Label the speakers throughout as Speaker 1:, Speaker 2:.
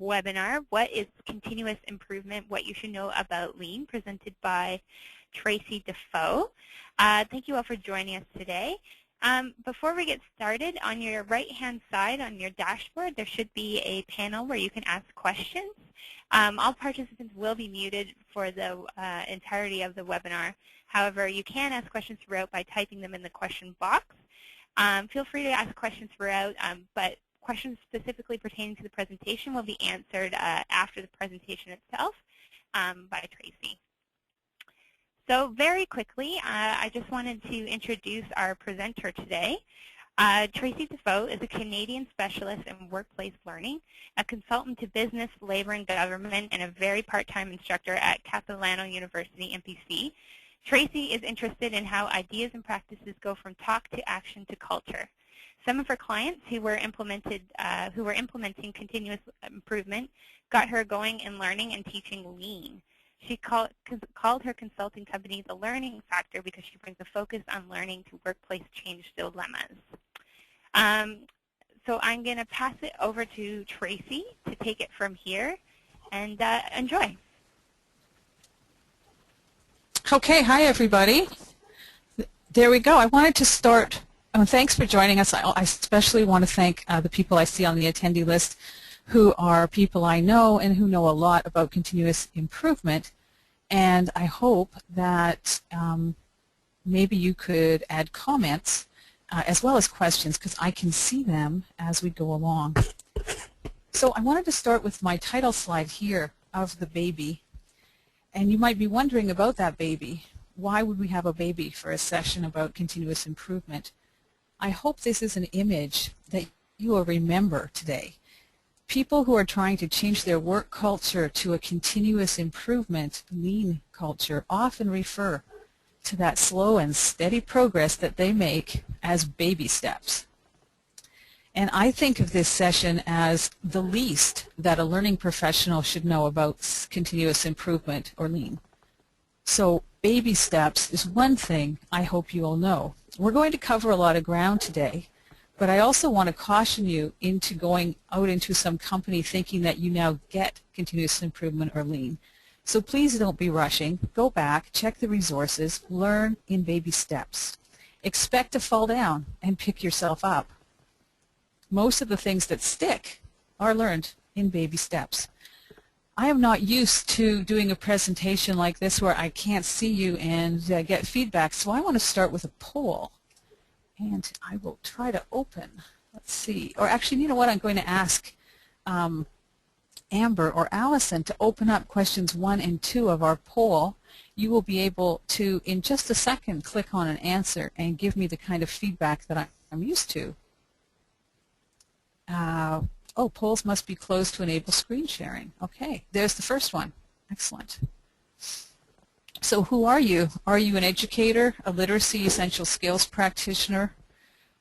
Speaker 1: webinar, What is Continuous Improvement? What You Should Know About Lean, presented by Tracy Defoe. Thank you all for joining us today. Before we get started, on your right-hand side on your dashboard, there should be a panel where you can ask questions. All participants will be muted for the entirety of the webinar. However, you can ask questions throughout by typing them in the question box. Feel free to ask questions throughout, but questions specifically pertaining to the presentation will be answered after the presentation itself by Tracy. So very quickly, I just wanted to introduce our presenter today. Tracy Defoe is a Canadian specialist in workplace learning, a consultant to business, labor, and government, and a very part-time instructor at Capilano University in BC. Tracy is interested in how ideas and practices go from talk to action to culture. Some of her clients who were implementing continuous improvement got her going in learning and teaching Lean. She called her consulting company The Learning Factor because she brings a focus on learning to workplace change dilemmas. So I'm going to pass it over to Tracy to take it from here, and enjoy.
Speaker 2: Okay, hi everybody. There we go. I wanted to start. Thanks for joining us. I especially want to thank the people I see on the attendee list who are people I know and who know a lot about continuous improvement. And I hope that maybe you could add comments as well as questions, because I can see them as we go along. So I wanted to start with my title slide here of the baby. And you might be wondering about that baby. Why would we have a baby for a session about continuous improvement? I hope this is an image that you will remember today. People who are trying to change their work culture to a continuous improvement, lean culture, often refer to that slow and steady progress that they make as baby steps. And I think of this session as the least that a learning professional should know about continuous improvement or lean. So baby steps is one thing I hope you all know. We're going to cover a lot of ground today, but I also want to caution you into going out into some company thinking that you now get continuous improvement or lean. So please don't be rushing. Go back, check the resources, learn in baby steps. Expect to fall down and pick yourself up. Most of the things that stick are learned in baby steps. I am not used to doing a presentation like this where I can't see you and get feedback, so I want to start with a poll. And I will try to open, let's see, or actually, you know what, I'm going to ask Amber or Allison to open up questions 1 and 2 of our poll. You will be able to, in just a second, click on an answer and give me the kind of feedback that I'm used to. Oh, polls must be closed to enable screen sharing. Okay, there's the first one. Excellent. So who are you? Are you an educator, a literacy essential skills practitioner,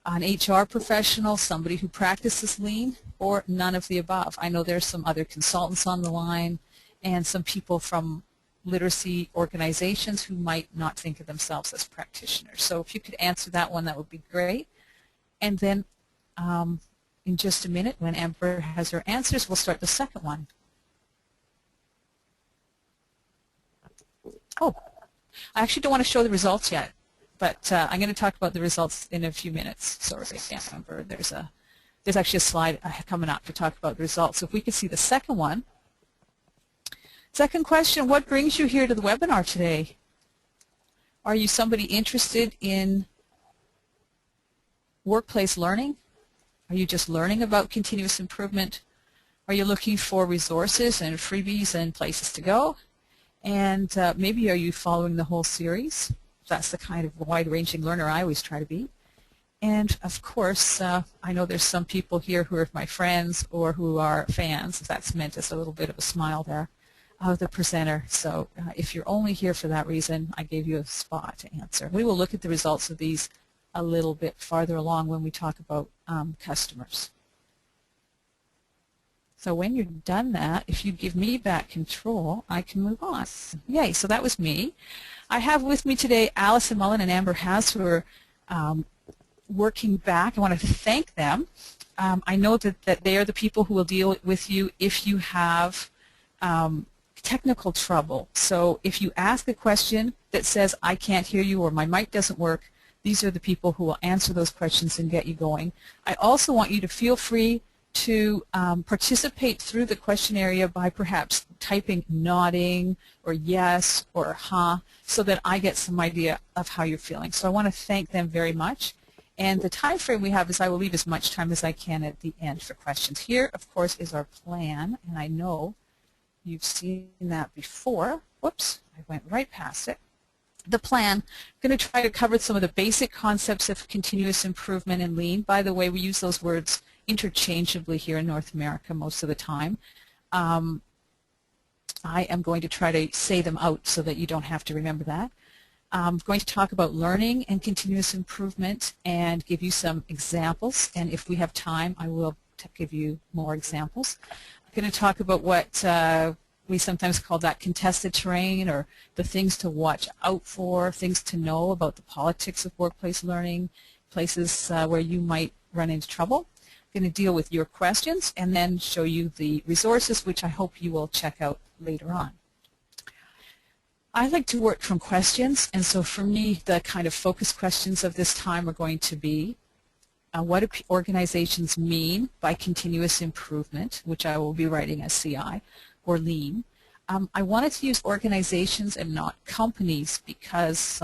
Speaker 2: an HR professional, somebody who practices lean, or none of the above? I know there's some other consultants on the line and some people from literacy organizations who might not think of themselves as practitioners. So if you could answer that one, that would be great. And then in just a minute, when Amber has her answers, we'll start the second one. Oh, I actually don't want to show the results yet, but I'm going to talk about the results in a few minutes. Sorry, Amber, there's actually a slide coming up to talk about the results. So if we could see the second one. Second question, what brings you here to the webinar today? Are you somebody interested in workplace learning? Are you just learning about continuous improvement? Are you looking for resources and freebies and places to go? And maybe are you following the whole series? That's the kind of wide-ranging learner I always try to be. And of course, I know there's some people here who are my friends or who are fans, if that's meant as a little bit of a smile there, of the presenter. So if you're only here for that reason, I gave you a spot to answer. We will look at the results of these a little bit farther along when we talk about customers. So when you're done that, if you give me back control, I can move on. Yay, so that was me. I have with me today Allison Mullen and Amber Haas, who are working back, I want to thank them. I know that they are the people who will deal with you if you have technical trouble. So if you ask a question that says, I can't hear you or my mic doesn't work, these are the people who will answer those questions and get you going. I also want you to feel free to participate through the question area by perhaps typing nodding or yes or huh, so that I get some idea of how you're feeling. So I want to thank them very much. And the time frame we have is I will leave as much time as I can at the end for questions. Here, of course, is our plan, and I know you've seen that before. Whoops, I went right past it. The plan, I'm going to try to cover some of the basic concepts of continuous improvement and lean. By the way, we use those words interchangeably here in North America most of the time. I am going to try to say them out so that you don't have to remember that. I'm going to talk about learning and continuous improvement and give you some examples, and if we have time I will give you more examples. I'm going to talk about what we sometimes call that contested terrain, or the things to watch out for, things to know about the politics of workplace learning, places where you might run into trouble. I'm going to deal with your questions and then show you the resources, which I hope you will check out later on. I like to work from questions, and so for me the kind of focus questions of this time are going to be what do organizations mean by continuous improvement, which I will be writing as CI, or lean. I wanted to use organizations and not companies because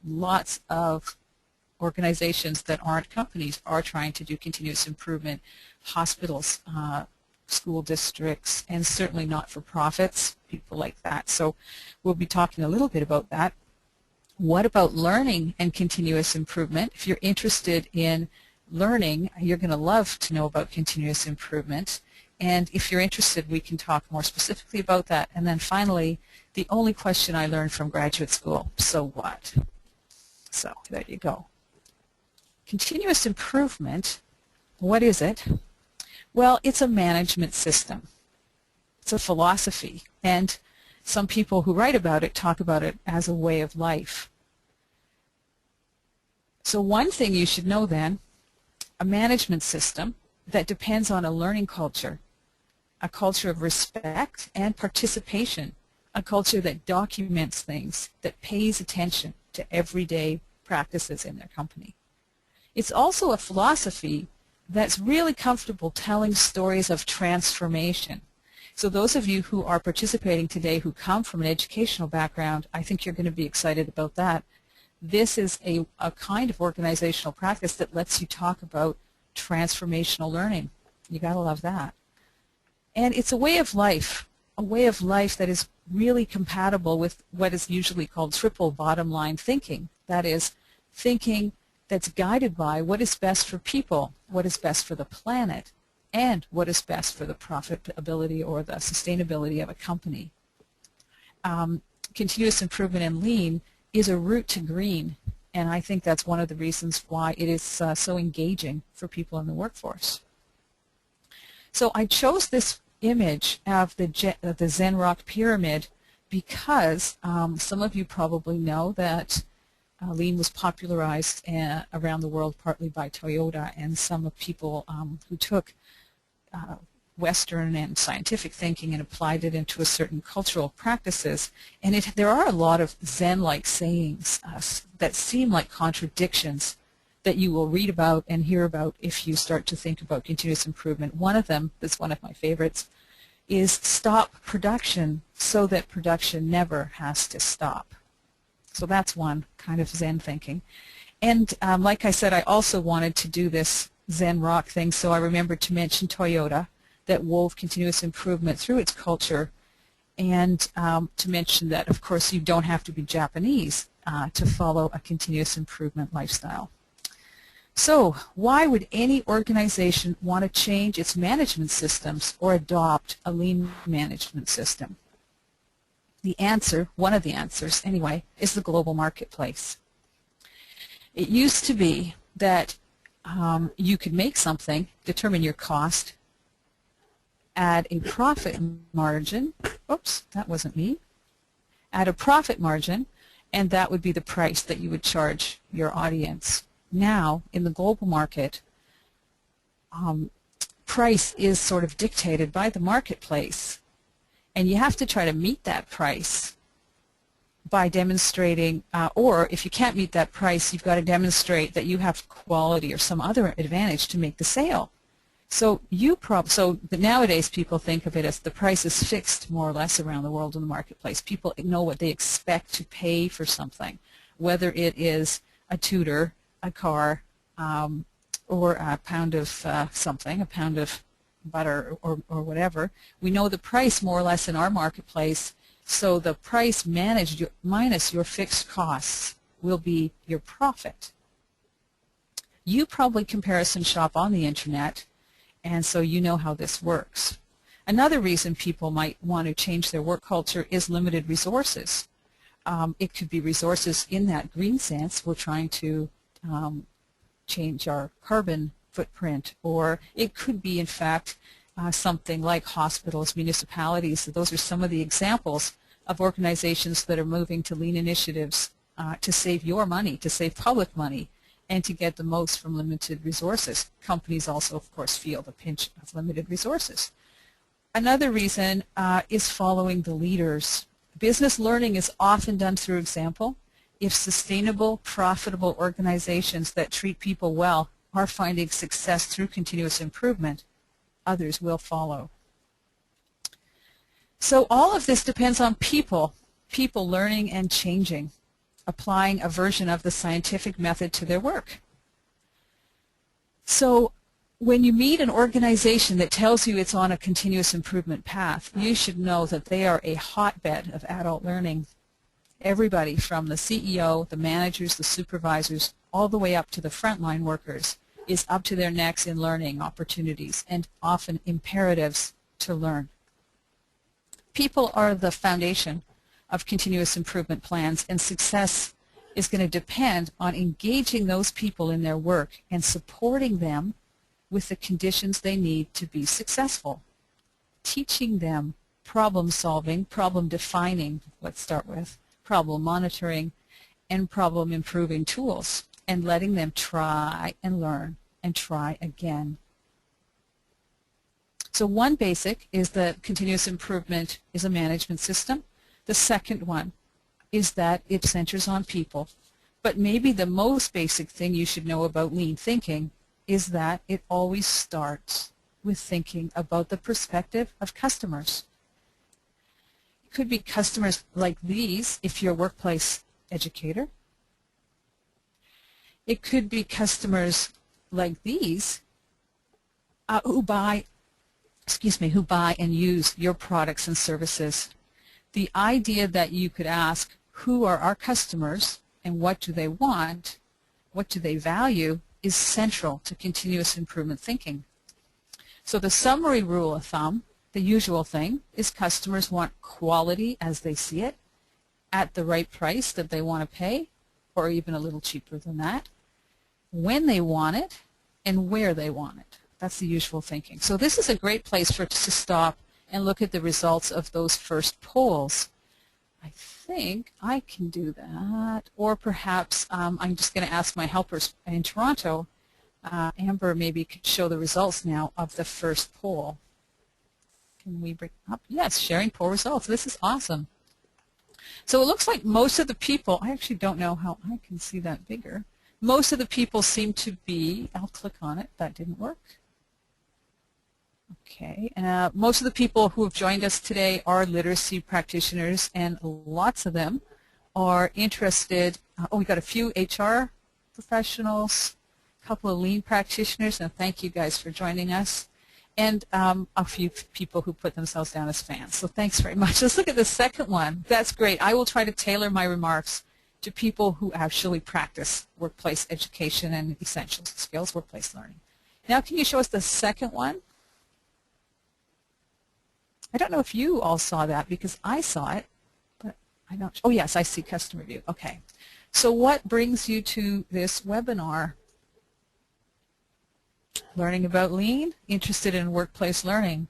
Speaker 2: lots of organizations that aren't companies are trying to do continuous improvement, hospitals, school districts, and certainly not-for-profits, people like that. So we'll be talking a little bit about that. What about learning and continuous improvement? If you're interested in learning, you're going to love to know about continuous improvement. And if you're interested, we can talk more specifically about that. And then finally, the only question I learned from graduate school, so what? So there you go. Continuous improvement, what is it? Well, it's a management system. It's a philosophy, and some people who write about it talk about it as a way of life. So one thing you should know then, a management system that depends on a learning culture, a culture of respect and participation, a culture that documents things, that pays attention to everyday practices in their company. It's also a philosophy that's really comfortable telling stories of transformation. So those of you who are participating today who come from an educational background, I think you're going to be excited about that. This is a kind of organizational practice that lets you talk about transformational learning. You got to love that. And it's a way of life that is really compatible with what is usually called triple bottom line thinking. That is, thinking that's guided by what is best for people, what is best for the planet, and what is best for the profitability or the sustainability of a company. Continuous improvement and lean is a route to green, and I think that's one of the reasons why it is so engaging for people in the workforce. So I chose this image of the Zen Rock Pyramid because some of you probably know that lean was popularized around the world partly by Toyota, and some people who took Western and scientific thinking and applied it into a certain cultural practices. And there are a lot of Zen-like sayings that seem like contradictions that you will read about and hear about if you start to think about continuous improvement. One of them, that's one of my favorites, is stop production so that production never has to stop. So that's one kind of Zen thinking. And like I said, I also wanted to do this Zen Rock thing, so I remembered to mention Toyota, that wove continuous improvement through its culture, and to mention that, of course, you don't have to be Japanese to follow a continuous improvement lifestyle. So why would any organization want to change its management systems or adopt a lean management system? The answer, one of the answers anyway, is the global marketplace. It used to be that you could make something, determine your cost, add a profit margin, oops, that wasn't me, add a profit margin, and that would be the price that you would charge your audience. now in the global market, price is sort of dictated by the marketplace. And you have to try to meet that price by demonstrating, or if you can't meet that price, you've got to demonstrate that you have quality or some other advantage to make the sale. So nowadays people think of it as the price is fixed more or less around the world in the marketplace. People know what they expect to pay for something, whether it is a tutor, a car, or a pound of something, a pound of butter or whatever. We know the price more or less in our marketplace, so the price managed minus your fixed costs will be your profit. You probably comparison shop on the internet, and so you know how this works. Another reason people might want to change their work culture is limited resources. It could be resources in that green sense. We're trying to change our carbon footprint, or it could be in fact something like hospitals, municipalities. So those are some of the examples of organizations that are moving to lean initiatives to save your money, to save public money, and to get the most from limited resources. Companies also, of course, feel the pinch of limited resources. Another reason is following the leaders. Business learning is often done through example. If sustainable, profitable organizations that treat people well are finding success through continuous improvement, others will follow. So all of this depends on people learning and changing, applying a version of the scientific method to their work. So when you meet an organization that tells you it's on a continuous improvement path, you should know that they are a hotbed of adult learning. Everybody from the CEO, the managers, the supervisors, all the way up to the frontline workers is up to their necks in learning opportunities and often imperatives to learn. People are the foundation of continuous improvement plans, and success is going to depend on engaging those people in their work and supporting them with the conditions they need to be successful. Teaching them problem solving, problem defining, let's start with, problem monitoring, and problem improving tools, and letting them try and learn and try again. So one basic is that continuous improvement is a management system. The second one is that it centers on people. But maybe the most basic thing you should know about lean thinking is that it always starts with thinking about the perspective of customers. It could be customers like these if you're a workplace educator. It could be customers like these who buy and use your products and services. The idea that you could ask, who are our customers and what do they want, what do they value, is central to continuous improvement thinking. So the summary rule of thumb, the usual thing, is customers want quality as they see it, at the right price that they want to pay, or even a little cheaper than that, when they want it, and where they want it. That's the usual thinking. So this is a great place for us to stop and look at the results of those first polls. I think I can do that, or perhaps I'm just going to ask my helpers in Toronto. Amber maybe could show the results now of the first poll. Can we bring up? Yes, sharing poll results. This is awesome. So it looks like most of the people, I actually don't know how I can see that bigger. Most of the people seem to be, I'll click on it, that didn't work. Okay, most of the people who have joined us today are literacy practitioners, and lots of them are interested. We got a few HR professionals, a couple of lean practitioners, and thank you guys for joining us, and a few people who put themselves down as fans. So thanks very much. Let's look at the second one. That's great. I will try to tailor my remarks to people who actually practice workplace education and essential skills workplace learning. Now can you show us the second one? I don't know if you all saw that because I saw it, but I don't. Oh yes, I see customer view. Okay. So what brings you to this webinar? Learning about lean, interested in workplace learning.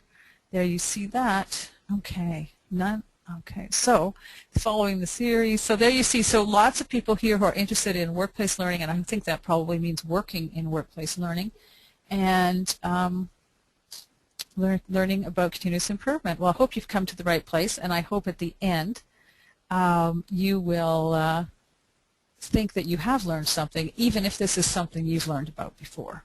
Speaker 2: There you see that. Okay. None. Okay, so following the series, so there you see, so lots of people here who are interested in workplace learning, and I think that probably means working in workplace learning, and learning about continuous improvement. Well, I hope you've come to the right place, and I hope at the end you will think that you have learned something, even if this is something you've learned about before.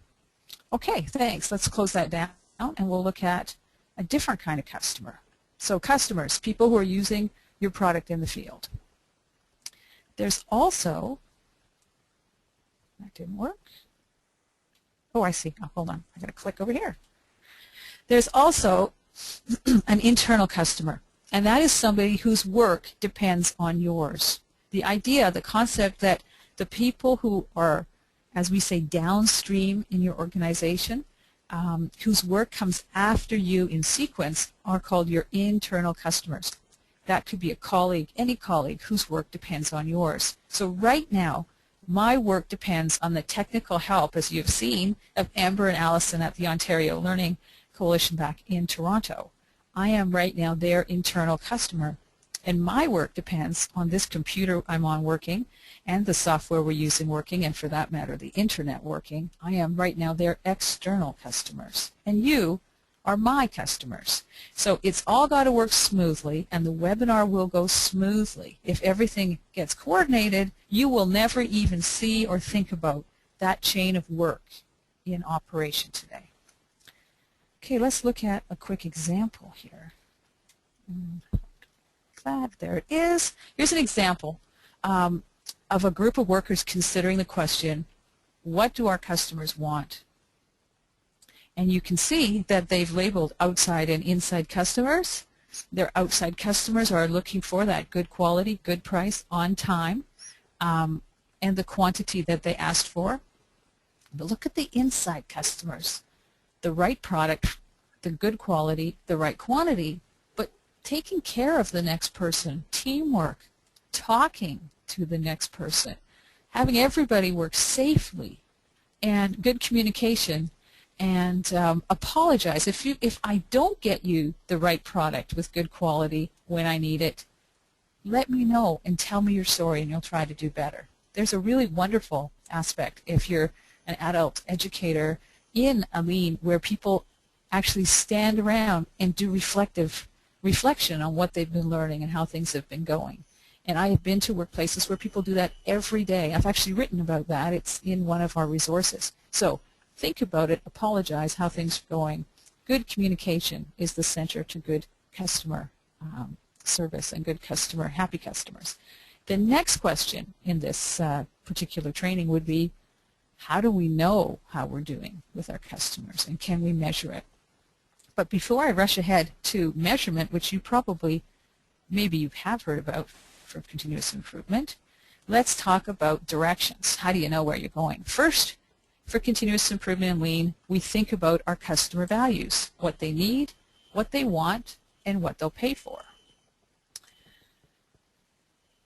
Speaker 2: Okay, thanks. Let's close that down, and we'll look at a different kind of customer. So customers, people who are using your product in the field. There's also, that didn't work. Oh, I see. Oh, hold on. I got to click over here. There's also an internal customer, and that is somebody whose work depends on yours. The idea, the concept that the people who are, as we say, downstream in your organization, whose work comes after you in sequence, are called your internal customers. That could be a colleague, any colleague whose work depends on yours. So right now, my work depends on the technical help, as you've seen, of Amber and Allison at the Ontario Learning Coalition back in Toronto. I am right now their internal customer, and my work depends on this computer I'm on working and the software we're using working, and for that matter, the internet working. I am right now their external customers, and you are my customers. So it's all got to work smoothly, and the webinar will go smoothly. If everything gets coordinated, you will never even see or think about that chain of work in operation today. Okay, let's look at a quick example here. There it is. Here's an example of a group of workers considering the question, what do our customers want? And you can see that they've labeled outside and inside customers. Their outside customers are looking for that good quality, good price, on time, and the quantity that they asked for. But look at the inside customers. The right product, the good quality, the right quantity, but taking care of the next person, teamwork, talking to the next person, having everybody work safely, and good communication, and apologize. If I don't get you the right product with good quality when I need it, let me know and tell me your story, and you'll try to do better. There's a really wonderful aspect if you're an adult educator in a lean where people actually stand around and do reflection on what they've been learning and how things have been going. And I have been to workplaces where people do that every day. I've actually written about that. It's in one of our resources. So think about it, apologize, how things are going. Good communication is the center to good customer service and good customer, happy customers. The next question in this particular training would be, how do we know how we're doing with our customers, and can we measure it? But before I rush ahead to measurement, which you probably, maybe you have heard about for continuous improvement, let's talk about directions. How do you know where you're going? First, for continuous improvement in lean, we think about our customer values, what they need, what they want, and what they'll pay for.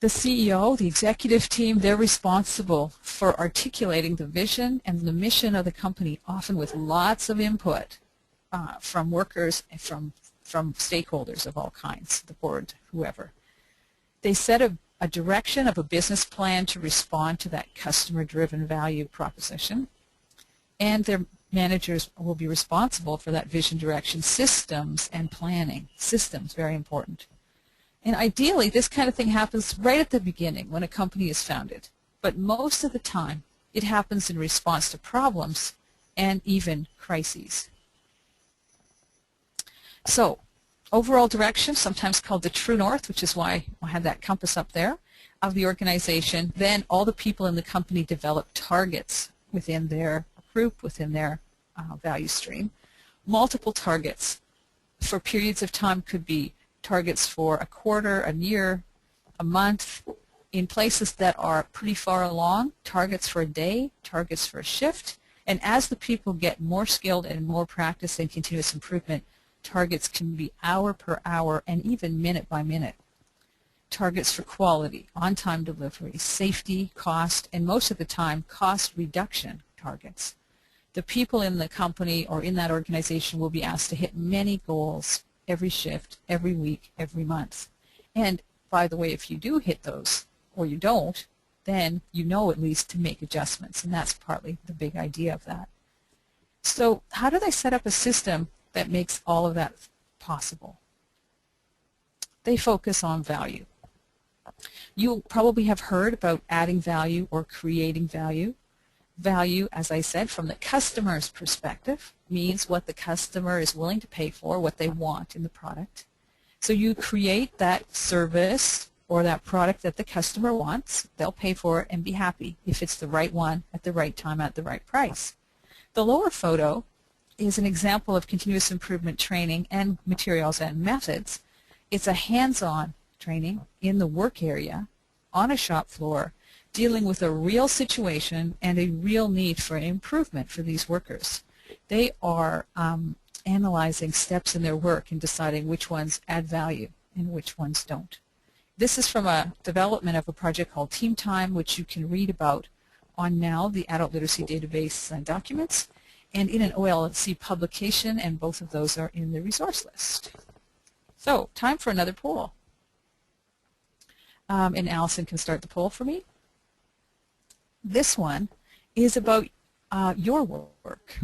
Speaker 2: The CEO, the executive team, they're responsible for articulating the vision and the mission of the company, often with lots of input from workers and from stakeholders of all kinds, the board, whoever. They set a direction of a business plan to respond to that customer-driven value proposition, and their managers will be responsible for that vision, direction, systems, and planning. Systems, very important. And ideally, this kind of thing happens right at the beginning when a company is founded. But most of the time, it happens in response to problems and even crises. So, overall direction, sometimes called the true north, which is why I had that compass up there, of the organization. Then all the people in the company develop targets within their group, within their value stream. Multiple targets for periods of time could be targets for a quarter, a year, a month. In places that are pretty far along, targets for a day, targets for a shift. And as the people get more skilled and more practice in continuous improvement, targets can be hour per hour and even minute by minute. Targets for quality, on-time delivery, safety, cost, and most of the time, cost reduction targets. The people in the company or in that organization will be asked to hit many goals every shift, every week, every month. And by the way, if you do hit those or you don't, then you know at least to make adjustments, and that's partly the big idea of that. So how do they set up a system that makes all of that possible? They focus on value. You probably have heard about adding value or creating value. Value, as I said, from the customer's perspective, means what the customer is willing to pay for, what they want in the product. So you create that service or that product that the customer wants. They'll pay for it and be happy if it's the right one at the right time at the right price. The lower photo is an example of continuous improvement training and materials and methods. It's a hands-on training in the work area, on a shop floor, dealing with a real situation and a real need for improvement for these workers. They are analyzing steps in their work and deciding which ones add value and which ones don't. This is from a development of a project called Team Time, which you can read about on now the Adult Literacy Database and documents, and in an OLC publication, and both of those are in the resource list. So, time for another poll. And Allison can start the poll for me. This one is about your work.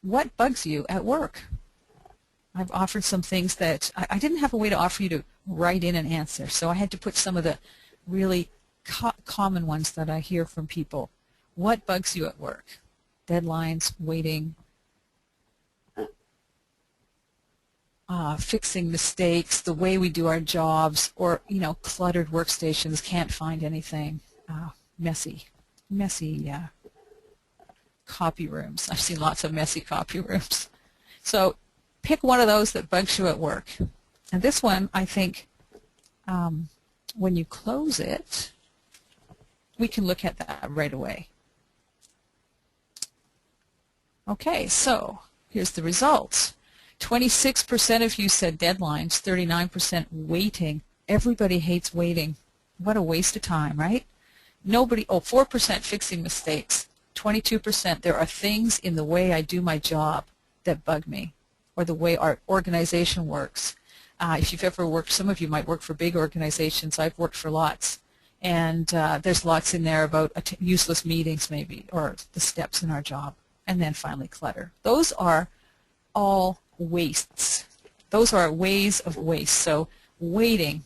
Speaker 2: What bugs you at work? I've offered some things that I didn't have a way to offer you to write in an answer, so I had to put some of the really common ones that I hear from people. What bugs you at work? Deadlines, waiting, fixing mistakes, the way we do our jobs, or cluttered workstations, can't find anything, messy copy rooms. I've seen lots of messy copy rooms. So pick one of those that bugs you at work. And this one, I think, when you close it, we can look at that right away. Okay, so here's the results. 26% of you said deadlines, 39% waiting. Everybody hates waiting. What a waste of time, right? 4% fixing mistakes. 22% there are things in the way I do my job that bug me, or the way our organization works. If you've ever worked, some of you might work for big organizations. I've worked for lots. And there's lots in there about useless meetings maybe, or the steps in our job. And then finally clutter. Those are all wastes. Those are ways of waste. So waiting.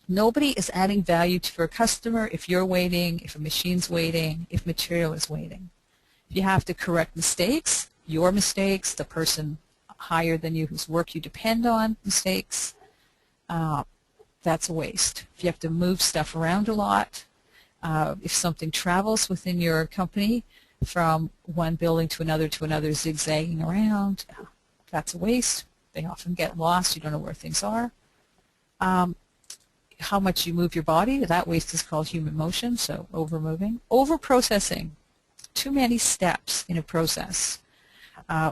Speaker 2: Nobody is adding value to your customer if you're waiting, if a machine's waiting, if material is waiting. If you have to correct mistakes, your mistakes, the person higher than you whose work you depend on mistakes, that's a waste. If you have to move stuff around a lot, if something travels within your company from one building to another zigzagging around, that's a waste. They often get lost. You don't know where things are. How much you move your body, that waste is called human motion, so over-moving. Over-processing, too many steps in a process.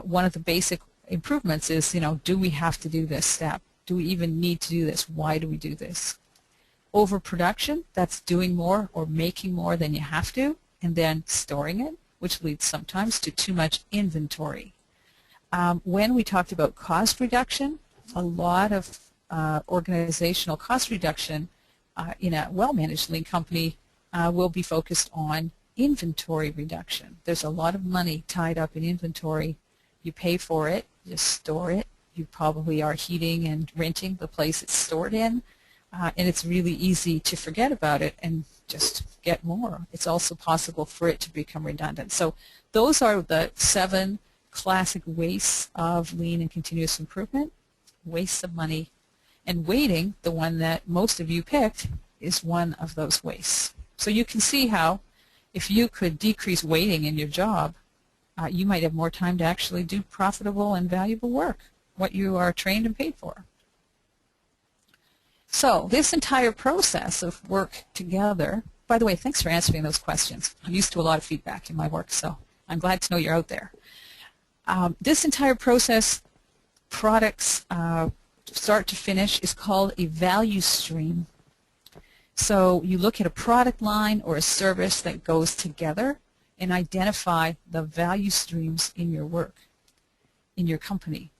Speaker 2: One of the basic improvements is, do we have to do this step? Do we even need to do this? Why do we do this? Overproduction, that's doing more or making more than you have to, and then storing it, which leads sometimes to too much inventory. When we talked about cost reduction, a lot of organizational cost reduction in a well-managed lean company will be focused on inventory reduction. There's a lot of money tied up in inventory. You pay for it, you store it, you probably are heating and renting the place it's stored in, and it's really easy to forget about it and just get more. It's also possible for it to become redundant. So those are the 7 classic wastes of lean and continuous improvement, wastes of money. And waiting, the one that most of you picked, is one of those wastes. So you can see how if you could decrease waiting in your job, you might have more time to actually do profitable and valuable work, what you are trained and paid for. So this entire process of work together, by the way, thanks for answering those questions. I'm used to a lot of feedback in my work, so I'm glad to know you're out there. This entire process, products start to finish, is called a value stream. So you look at a product line or a service that goes together and identify the value streams in your work, in your company.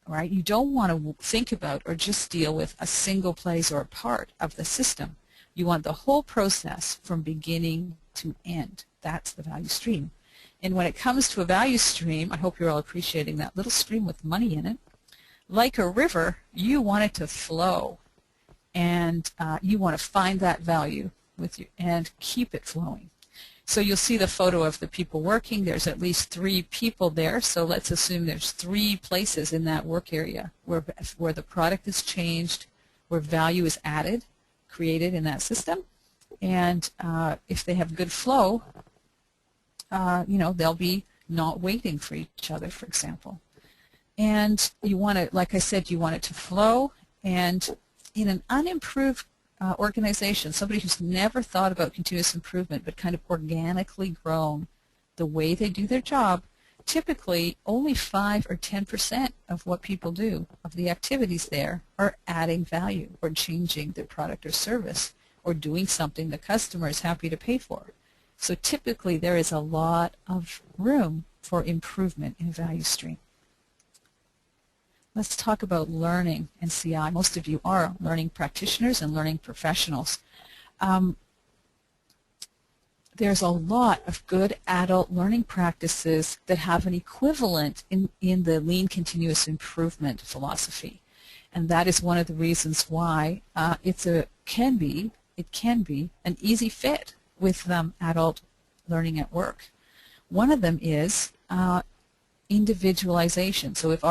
Speaker 2: right? You don't want to think about or just deal with a single place or a part of the system. You want the whole process from beginning to end. That's the value stream. And when it comes to a value stream, I hope you're all appreciating that little stream with money in it. Like a river, you want it to flow, and you want to find that value with you and keep it flowing. So you'll see the photo of the people working. There's at least 3 people there, so let's assume there's 3 places in that work area where the product is changed, where value is added, created in that system. And if they have good flow, they'll be not waiting for each other, for example. And you want to, like I said, you want it to flow. And in an unimproved organization, somebody who's never thought about continuous improvement but kind of organically grown the way they do their job, typically only 5 or 10% of what people do, of the activities there, are adding value or changing their product or service or doing something the customer is happy to pay for. So typically there is a lot of room for improvement in a value stream. Let's talk about learning and CI. Most of you are learning practitioners and learning professionals. There's a lot of good adult learning practices that have an equivalent in the lean continuous improvement philosophy. And that is one of the reasons why it can be an easy fit with adult learning at work. One of them is individualization. So if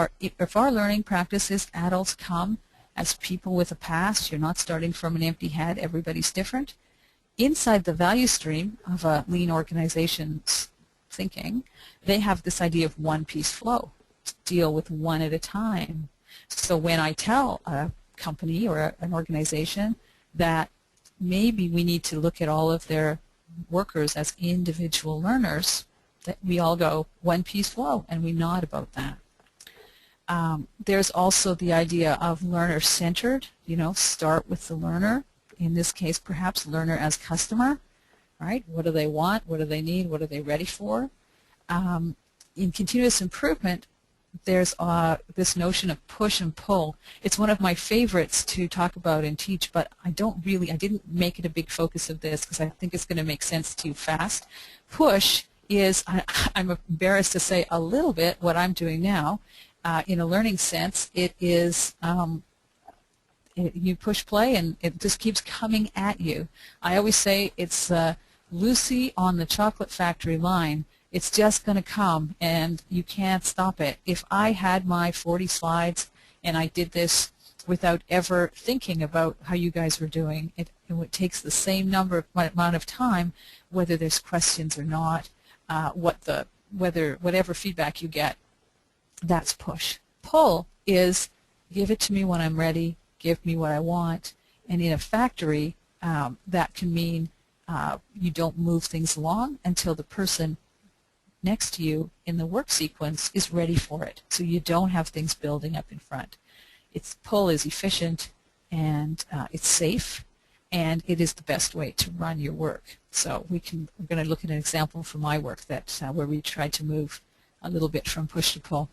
Speaker 2: our learning practices, adults come as people with a past, you're not starting from an empty head, everybody's different. Inside the value stream of a lean organization's thinking, they have this idea of one-piece flow, deal with one at a time. So when I tell a company or an organization that maybe we need to look at all of their workers as individual learners, that we all go one-piece flow, and we nod about that. There's also the idea of learner-centered, start with the learner. In this case, perhaps learner as customer, right? What do they want? What do they need? What are they ready for? In continuous improvement, there's this notion of push and pull. It's one of my favorites to talk about and teach, but I didn't make it a big focus of this because I think it's going to make sense to you fast. Push is, I'm embarrassed to say a little bit what I'm doing now. In a learning sense, it is you push play and it just keeps coming at you. I always say it's Lucy on the chocolate factory line. It's just going to come and you can't stop it. If I had my 40 slides and I did this without ever thinking about how you guys were doing, it takes the same amount of time, whether there's questions or not, whatever feedback you get. That's push. Pull is give it to me when I'm ready, give me what I want, and in a factory that can mean you don't move things along until the person next to you in the work sequence is ready for it. So you don't have things building up in front. Pull is efficient and it's safe, and it is the best way to run your work. So we're going to look at an example from my work where we tried to move a little bit from push to pull.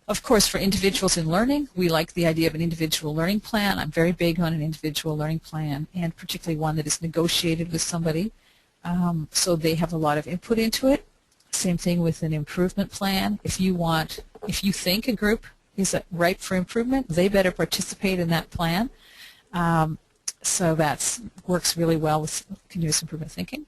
Speaker 2: Of course, for individuals in learning, we like the idea of an individual learning plan. I'm very big on an individual learning plan, and particularly one that is negotiated with somebody, so they have a lot of input into it. Same thing with an improvement plan. If you think a group is ripe for improvement, they better participate in that plan. So that works really well with continuous improvement thinking.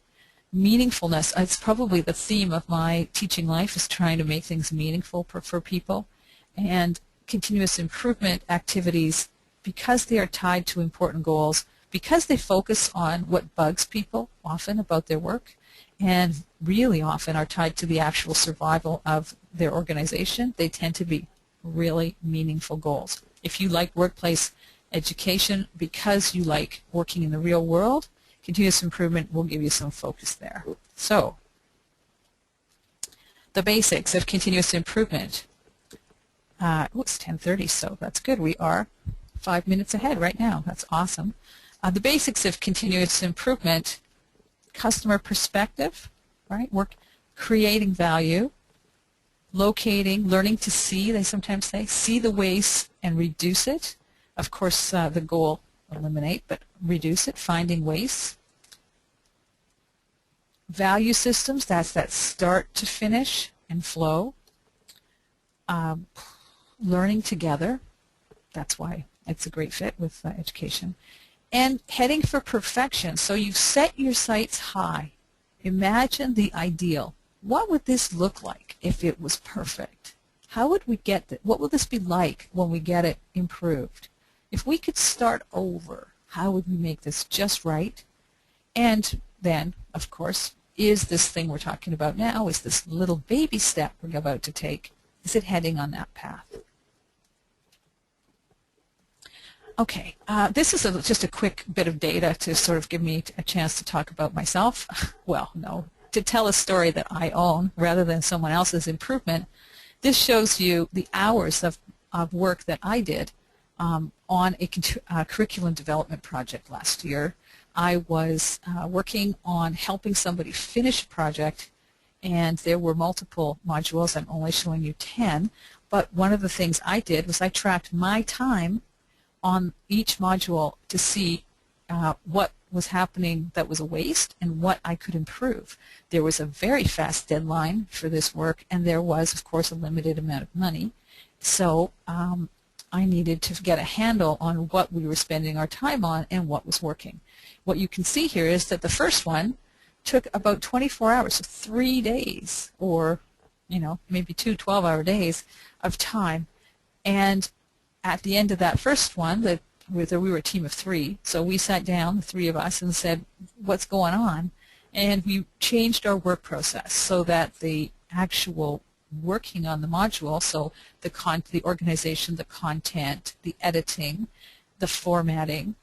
Speaker 2: Meaningfulness, it's probably the theme of my teaching life, is trying to make things meaningful for people. And continuous improvement activities, because they are tied to important goals, because they focus on what bugs people often about their work, and really often are tied to the actual survival of their organization, they tend to be really meaningful goals. If you like workplace education because you like working in the real world, continuous improvement will give you some focus there. So, the basics of continuous improvement. It's 10:30, so that's good. We are 5 minutes ahead right now. That's awesome. The basics of continuous improvement: customer perspective, right? Creating value, locating, learning to see, they sometimes say, see the waste and reduce it. Of course, the goal, eliminate, but reduce it, finding waste. Value systems, that's that start to finish and flow. Learning together, that's why it's a great fit with education. And heading for perfection, so you've set your sights high. Imagine the ideal. What would this look like if it was perfect? How would we get it? What will this be like when we get it improved? If we could start over, how would we make this just right? And then, of course, is this thing we're talking about now, is this little baby step we're about to take, is it heading on that path? Okay, this is just a quick bit of data to sort of give me a chance to talk about myself. Well, no, to tell a story that I own rather than someone else's improvement. This shows you the hours of work that I did on a curriculum development project last year. I was working on helping somebody finish a project, and there were multiple modules. I'm only showing you 10, but one of the things I did was I tracked my time on each module to see what was happening that was a waste and what I could improve. There was a very fast deadline for this work, and there was, of course, a limited amount of money. So I needed to get a handle on what we were spending our time on and what was working. What you can see here is that the first one took about 24 hours, so 3 days, or maybe 2 12-hour days of time. And at the end of that first one, we were a team of 3, so we sat down, the 3 of us, and said, what's going on? And we changed our work process so that the actual working on the module, so the organization, the content, the editing, the formatting,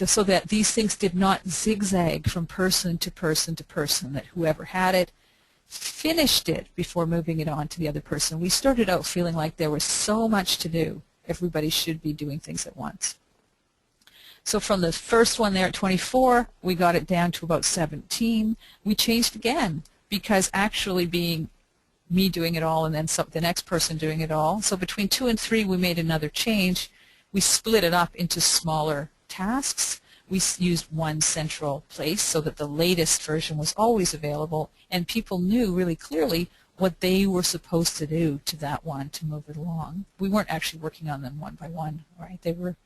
Speaker 2: so that these things did not zigzag from person to person to person, that whoever had it finished it before moving it on to the other person. We started out feeling like there was so much to do. Everybody should be doing things at once. So from the first one there at 24, we got it down to about 17. We changed again because actually being me doing it all and then the next person doing it all. So between 2 and 3, we made another change. We split it up into smaller tasks. We used one central place so that the latest version was always available, and people knew really clearly what they were supposed to do to that one to move it along. We weren't actually working on them one by one, right? They were,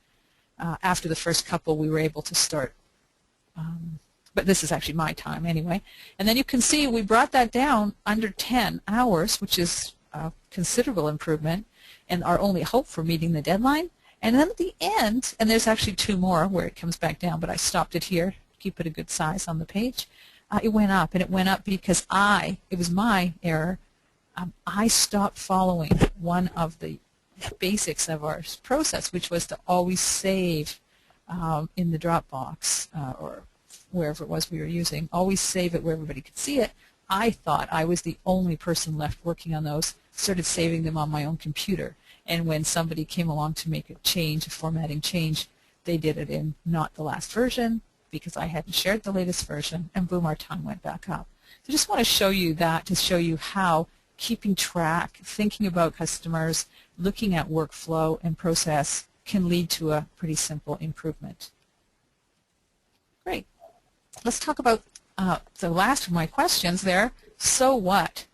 Speaker 2: after the first couple, we were able to start, but this is actually my time anyway. And then you can see we brought that down under 10 hours, which is a considerable improvement, and our only hope for meeting the deadline. And then at the end, and there's actually 2 more where it comes back down, but I stopped it here to keep it a good size on the page. It went up, and it went up because it was my error. I stopped following one of the basics of our process, which was to always save in the Dropbox or wherever it was we were using, always save it where everybody could see it. I thought I was the only person left working on those, started saving them on my own computer. And when somebody came along to make a change, a formatting change, they did it in not the last version because I hadn't shared the latest version, and boom, our time went back up. So I just want to show you that to show you how keeping track, thinking about customers, looking at workflow and process can lead to a pretty simple improvement. Great. Let's talk about the last of my questions there. So what?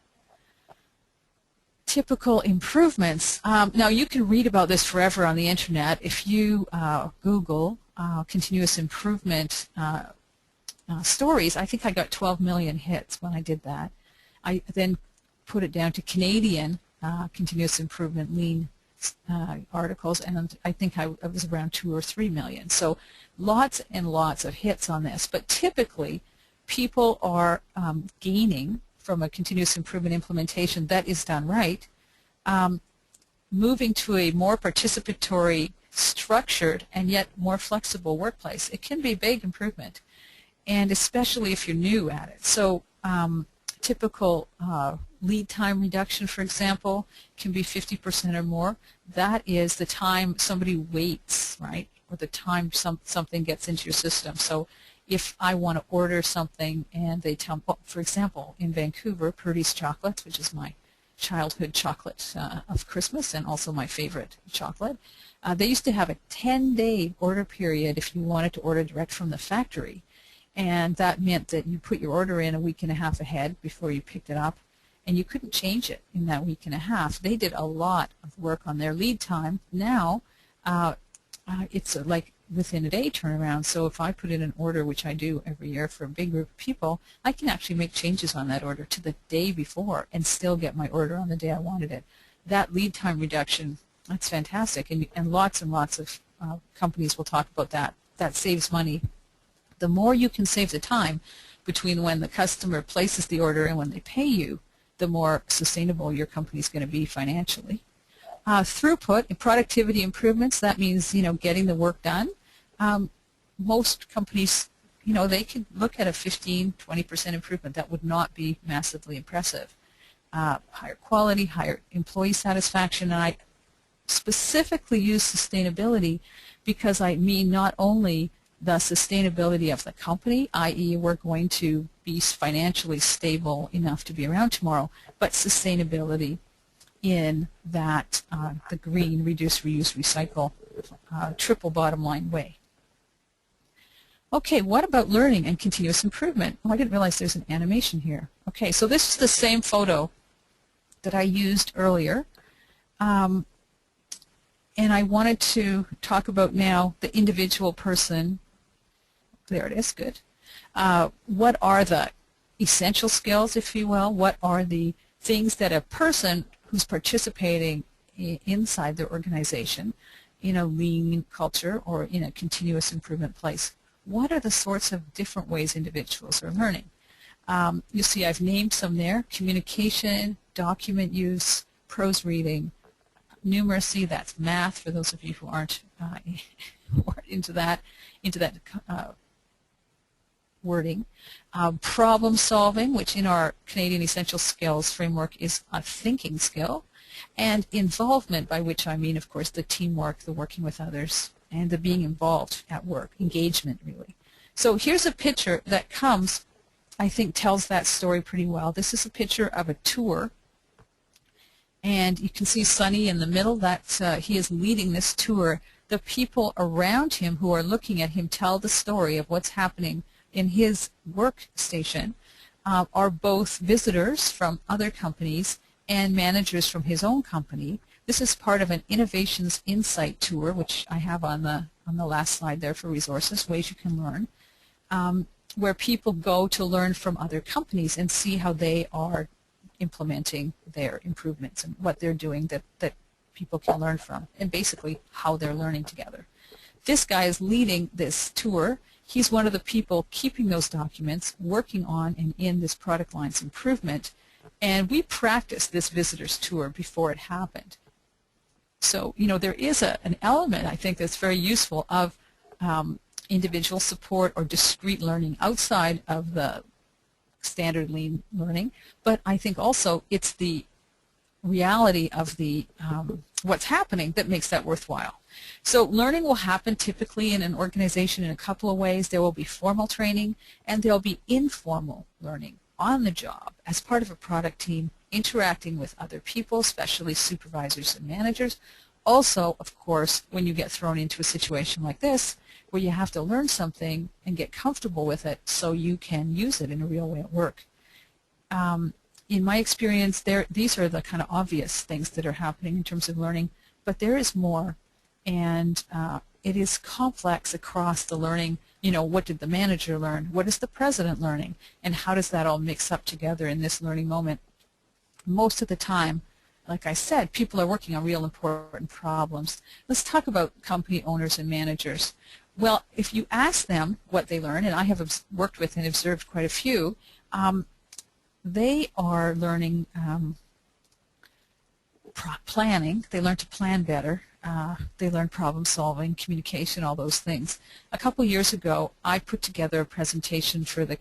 Speaker 2: Typical improvements. Now you can read about this forever on the internet. If you Google continuous improvement stories, I think I got 12 million hits when I did that. I then put it down to Canadian continuous improvement lean articles, and I think I was around 2 or 3 million. So lots and lots of hits on this. But typically people are gaining from a continuous improvement implementation that is done right, moving to a more participatory, structured, and yet more flexible workplace. It can be a big improvement, and especially if you're new at it. So typical lead time reduction, for example, can be 50% or more. That is the time somebody waits, right, or the time something gets into your system. So if I want to order something and they tell me, for example, in Vancouver, Purdy's Chocolates, which is my childhood chocolate of Christmas, and also my favorite chocolate. They used to have a 10-day order period if you wanted to order direct from the factory. And that meant that you put your order in a week and a half ahead before you picked it up, and you couldn't change it in that week and a half. They did a lot of work on their lead time. Now it's like within a day turnaround. So if I put in an order, which I do every year for a big group of people, I can actually make changes on that order to the day before and still get my order on the day I wanted it. That lead time reduction, that's fantastic, and lots of companies will talk about that. That saves money. The more you can save the time between when the customer places the order and when they pay you, the more sustainable your company is going to be financially. Throughput and productivity improvements, that means, getting the work done. Most companies, they could look at a 15-20% improvement. That would not be massively impressive. Higher quality, higher employee satisfaction, and I specifically use sustainability because I mean not only the sustainability of the company, i.e. we're going to be financially stable enough to be around tomorrow, but sustainability in that the green, reduce, reuse, recycle, triple bottom line way. Okay, what about learning and continuous improvement? Oh, I didn't realize there's an animation here. Okay, so this is the same photo that I used earlier. And I wanted to talk about now the individual person. There it is, good. What are the essential skills, if you will? What are the things that a person who's participating inside their organization in a lean culture or in a continuous improvement place, what are the sorts of different ways individuals are learning? You see I've named some there: communication, document use, prose reading, numeracy, that's math for those of you who aren't into that wording. Problem solving, which in our Canadian Essential Skills framework is a thinking skill. And involvement, by which I mean, of course, the teamwork, the working with others, and the being involved at work, engagement really. So here's a picture that comes, I think tells that story pretty well. This is a picture of a tour. And you can see Sonny in the middle. That's he is leading this tour. The people around him who are looking at him tell the story of what's happening in his workstation are both visitors from other companies and managers from his own company. This is part of an Innovations Insight tour, which I have on the last slide there for resources, ways you can learn, where people go to learn from other companies and see how they are implementing their improvements and what they're doing that people can learn from, and basically how they're learning together. This guy is leading this tour. He's one of the people keeping those documents, working on and in this product line's improvement, and we practiced this visitor's tour before it happened. So, there is an element, I think, that's very useful of individual support or discrete learning outside of the standard lean learning, but I think also it's the reality of the what's happening that makes that worthwhile. So learning will happen typically in an organization in a couple of ways. There will be formal training and there will be informal learning on the job as part of a product team, interacting with other people, especially supervisors and managers. Also, of course, when you get thrown into a situation like this where you have to learn something and get comfortable with it so you can use it in a real way at work. In my experience, these are the kind of obvious things that are happening in terms of learning, but there is more, and it is complex across the learning. What did the manager learn? What is the president learning? And how does that all mix up together in this learning moment? Most of the time, like I said, people are working on real important problems. Let's talk about company owners and managers. Well, if you ask them what they learn, and I have worked with and observed quite a few, they are learning planning. They learn to plan better. They learn problem solving, communication, all those things. A couple years ago, I put together a presentation for the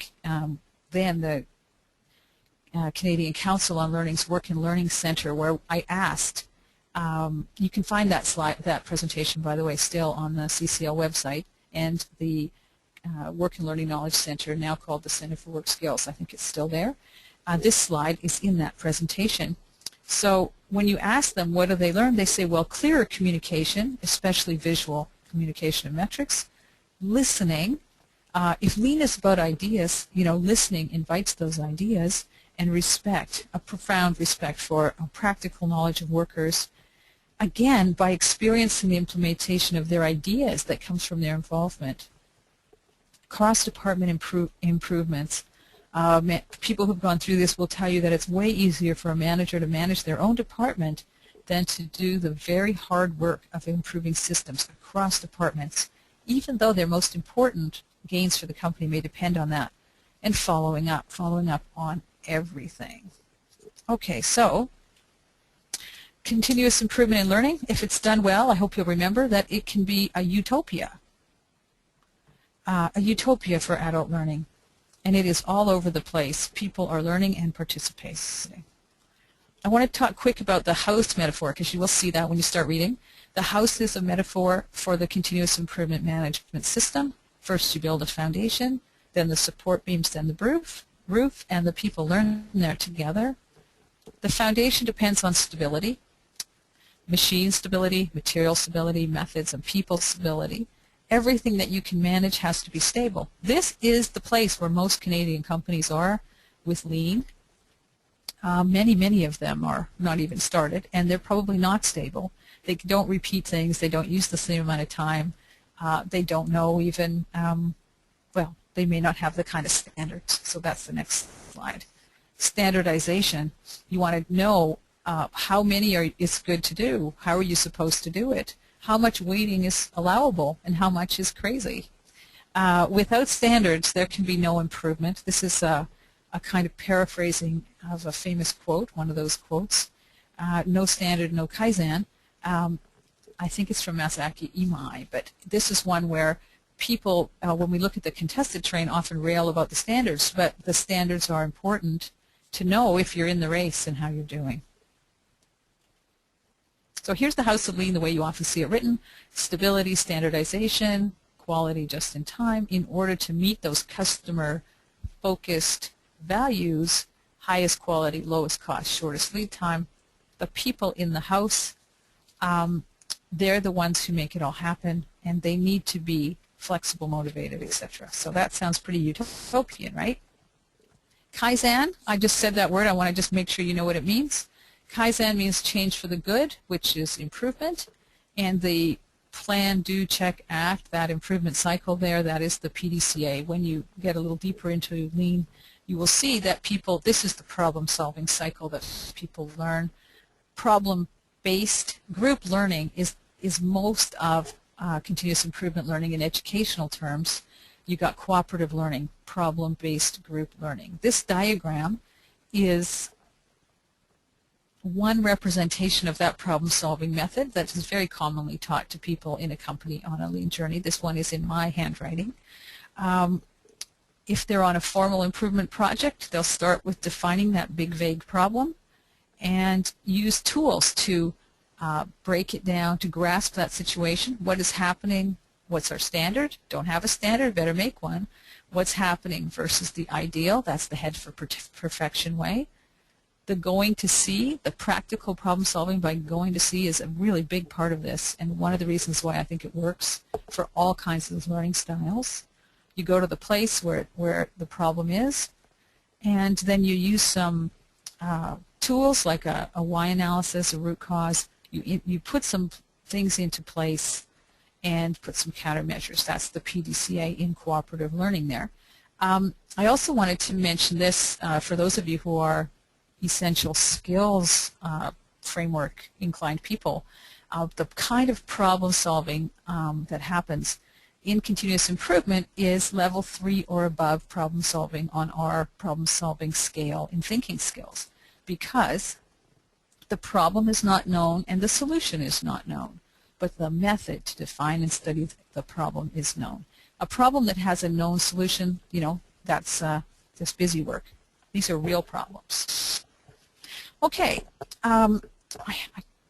Speaker 2: Canadian Council on Learning's Work and Learning Center, where I asked, you can find that presentation, by the way, still on the CCL website, and the Work and Learning Knowledge Center, now called the Center for Work Skills. I think it's still there. This slide is in that presentation. So when you ask them what do they learn, they say, well, clearer communication, especially visual communication and metrics, listening. If Lean is about ideas, listening invites those ideas, and respect, a profound respect for a practical knowledge of workers, again, by experiencing the implementation of their ideas that comes from their involvement. Cross-department improvements. People who've gone through this will tell you that it's way easier for a manager to manage their own department than to do the very hard work of improving systems across departments, even though their most important gains for the company may depend on that. And following up on everything. Okay, so continuous improvement in learning, if it's done well, I hope you'll remember that it can be a utopia for adult learning. And it is all over the place. People are learning and participating. I want to talk quick about the house metaphor, because you will see that when you start reading. The house is a metaphor for the continuous improvement management system. First you build a foundation, then the support beams, then the roof, and the people learn there together. The foundation depends on stability, machine stability, material stability, methods, and people stability. Everything that you can manage has to be stable. This is the place where most Canadian companies are with Lean. Many of them are not even started, and they're probably not stable. They don't repeat things. They don't use the same amount of time. They don't know even, well, they may not have the kind of standards. So that's the next slide. Standardization. You want to know how many is good to do. How are you supposed to do it? How much waiting is allowable and how much is crazy. Without standards, there can be no improvement. This is a kind of paraphrasing of a famous quote, one of those quotes. No standard, no Kaizen. I think it's from Masaki Imai, but this is one where people, when we look at the contested train, often rail about the standards, but the standards are important to know if you're in the race and how you're doing. So here's the House of Lean the way you often see it written: stability, standardization, quality just in time, in order to meet those customer-focused values: highest quality, lowest cost, shortest lead time. The people in the house, they're the ones who make it all happen, and they need to be flexible, motivated, etc. So that sounds pretty utopian, right? Kaizen, I just said that word. I want to just make sure you know what it means. Kaizen means change for the good, which is improvement, and the plan, do, check, act, that improvement cycle there, that is the PDCA. When you get a little deeper into Lean, you will see that people, this is the problem-solving cycle that people learn. Problem-based group learning is most of continuous improvement learning in educational terms. You got cooperative learning, problem-based group learning. This diagram is one representation of that problem-solving method that is very commonly taught to people in a company on a Lean journey. This one is in my handwriting. If they're on a formal improvement project, they'll start with defining that big, vague problem and use tools to break it down, to grasp that situation. What is happening? What's our standard? Don't have a standard, better make one. What's happening versus the ideal? That's the head for perfection way. The going to see, the practical problem solving by going to see, is a really big part of this, and one of the reasons why I think it works for all kinds of learning styles. You go to the place where the problem is, and then you use some tools like a why analysis, a root cause. You put some things into place and put some countermeasures. That's the PDCA in cooperative learning there. I also wanted to mention this for those of you who are essential skills framework inclined people. The kind of problem solving that happens in continuous improvement is level 3 or above problem solving on our problem solving scale in thinking skills, because the problem is not known and the solution is not known, but the method to define and study the problem is known. A problem that has a known solution, that's just busy work. These are real problems. Okay, I'm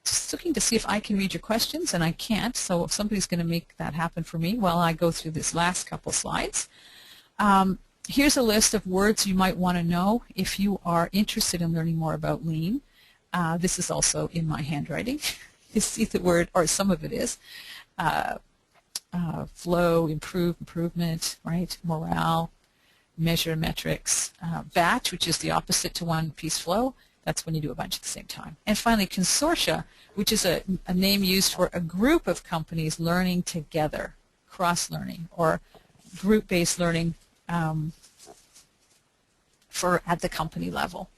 Speaker 2: just looking to see if I can read your questions, and I can't, so if somebody's going to make that happen for me while I go through this last couple slides. Here's a list of words you might want to know if you are interested in learning more about Lean. This is also in my handwriting. You see the word, or some of it is, flow, improvement, right, morale, measure metrics, batch, which is the opposite to one-piece flow. That's when you do a bunch at the same time. And finally, consortia, which is a name used for a group of companies learning together, cross-learning, or group-based learning at the company level.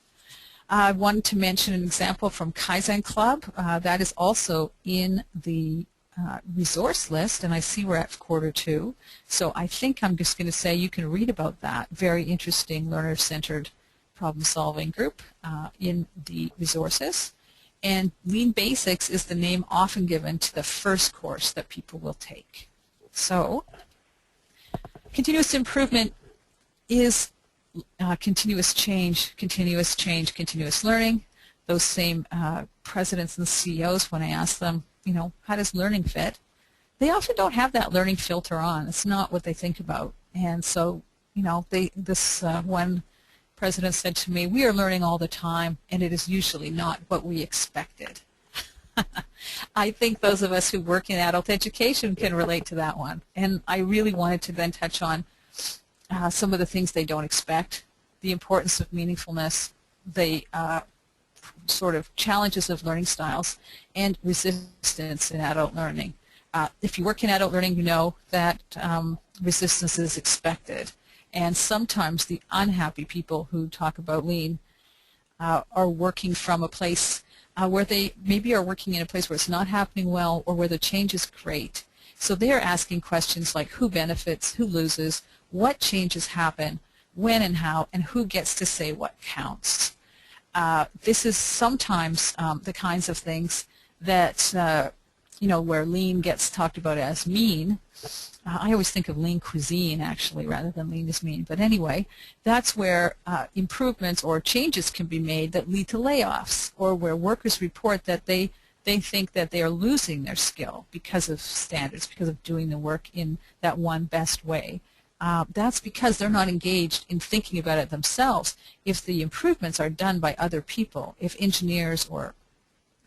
Speaker 2: I wanted to mention an example from Kaizen Club. That is also in the resource list, and I see we're at Q2. So I think I'm just going to say you can read about that. Very interesting learner-centered problem-solving group in the resources. And Lean Basics is the name often given to the first course that people will take. So continuous improvement is continuous change, continuous learning. Those same presidents and CEOs, when I ask them, you know, how does learning fit? They often don't have that learning filter on. It's not what they think about. And so, you know, one president said to me, we are learning all the time, and it is usually not what we expected. I think those of us who work in adult education can relate to that one. And I really wanted to then touch on some of the things they don't expect, the importance of meaningfulness, the sort of challenges of learning styles, and resistance in adult learning. If you work in adult learning, you know that resistance is expected. And sometimes the unhappy people who talk about lean are working from a place where they maybe are working in a place where it's not happening well or where the change is great. So they're asking questions like who benefits, who loses, what changes happen, when and how, and who gets to say what counts. This is sometimes the kinds of things that, you know, where lean gets talked about as mean. I always think of lean cuisine, actually, rather than lean is mean. But anyway, that's where improvements or changes can be made that lead to layoffs, or where workers report that they think that they are losing their skill because of standards, because of doing the work in that one best way. That's because they're not engaged in thinking about it themselves. If the improvements are done by other people, if engineers or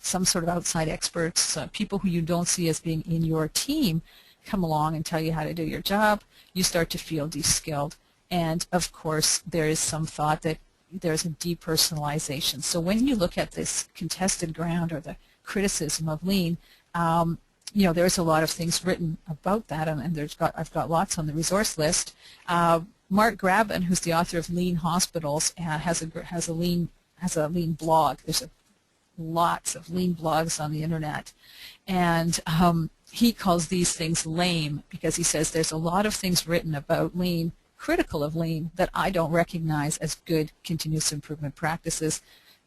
Speaker 2: some sort of outside experts, people who you don't see as being in your team, come along and tell you how to do your job, you start to feel de-skilled. And of course, there is some thought that there's a depersonalization. So when you look at this contested ground or the criticism of lean, you know, there's a lot of things written about that, and I've got lots on the resource list. Mark Graben, who's the author of Lean Hospitals, has a lean blog. There's lots of lean blogs on the internet, and he calls these things lame because he says there's a lot of things written about lean, critical of lean, that I don't recognize as good continuous improvement practices.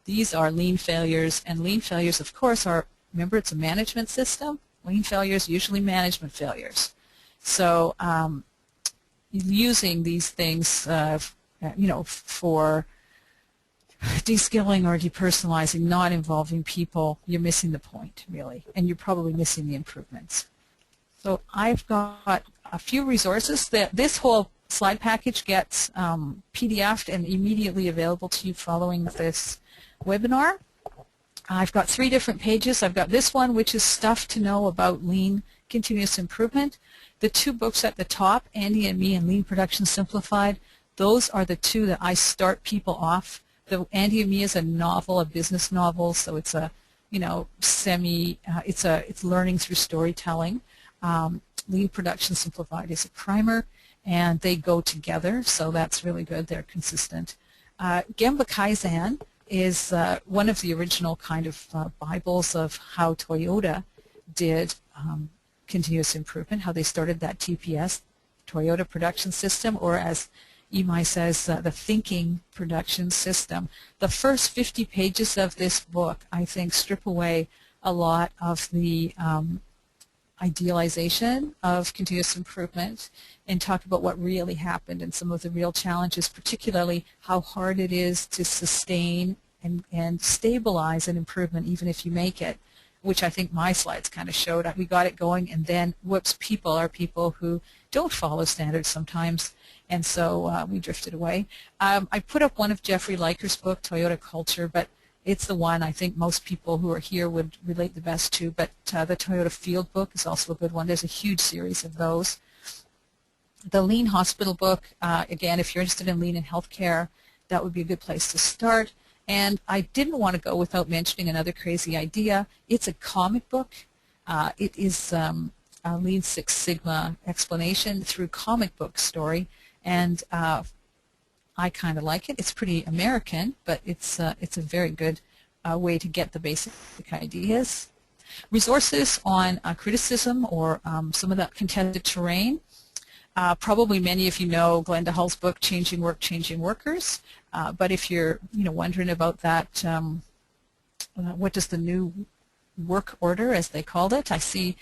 Speaker 2: These are lean failures, and lean failures, of course, are, remember, it's a management system. Lean failures, usually management failures. So using these things, you know, for de-skilling or depersonalizing, not involving people, you're missing the point, really, and you're probably missing the improvements. So I've got a few resources. This whole slide package gets PDF'd and immediately available to you following this webinar. I've got 3 different pages. I've got this one, which is stuff to know about lean continuous improvement. The 2 books at the top, Andy and Me and Lean Production Simplified, those are the 2 that I start people off. The Andy and Me is a novel, a business novel, so it's a, you know, it's learning through storytelling. Lean Production Simplified is a primer, and they go together, so that's really good. They're consistent. Gemba Kaizen is one of the original kind of Bibles of how Toyota did continuous improvement, how they started that TPS, Toyota Production System, or as Imai says, the thinking production system. The first 50 pages of this book, I think, strip away a lot of the idealization of continuous improvement and talk about what really happened and some of the real challenges, particularly how hard it is to sustain and stabilize an improvement even if you make it, which I think my slides kind of showed. We got it going, and then, whoops, people are people who don't follow standards sometimes, and so we drifted away. I put up one of Jeffrey Liker's book, Toyota Culture, but It's the one I think most people who are here would relate the best to, but the Toyota Field book is also a good one. There's a huge series of those. The Lean Hospital book, again, if you're interested in lean in healthcare, that would be a good place to start. And I didn't want to go without mentioning another crazy idea. It's a comic book. It is a Lean Six Sigma explanation through comic book story, and I kind of like it. It's pretty American, but it's a very good way to get the basic ideas. Resources on criticism or some of that contested terrain. Probably many of you know Glenda Hull's book, Changing Work, Changing Workers. But if you're wondering about that, what does the new work order, as they called it, I see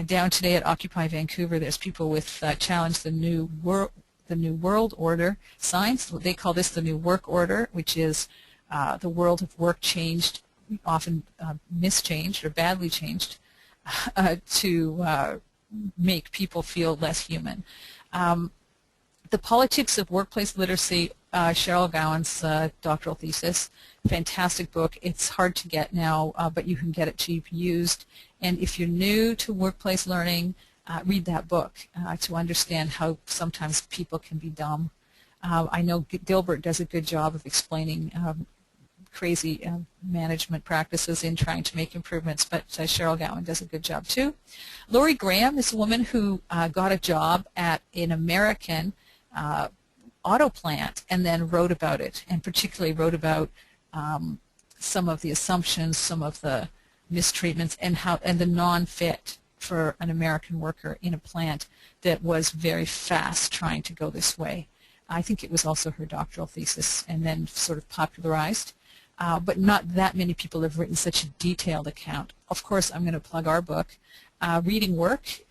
Speaker 2: down today at Occupy Vancouver, there's people with challenge the new world order signs. They call this the new work order, which is the world of work changed, often mischanged or badly changed, to make people feel less human. The Politics of Workplace Literacy, Cheryl Gowan's doctoral thesis, fantastic book. It's hard to get now, but you can get it cheap used. And if you're new to workplace learning, read that book to understand how sometimes people can be dumb. I know Dilbert does a good job of explaining crazy management practices in trying to make improvements, but Cheryl Gowan does a good job too. Lori Graham is a woman who got a job at an American auto plant and then wrote about it, and particularly wrote about some of the assumptions, some of the mistreatments, and the non-fit for an American worker in a plant that was very fast trying to go this way. I think it was also her doctoral thesis and then sort of popularized. But not that many people have written such a detailed account. Of course, I'm going to plug our book, Reading Work,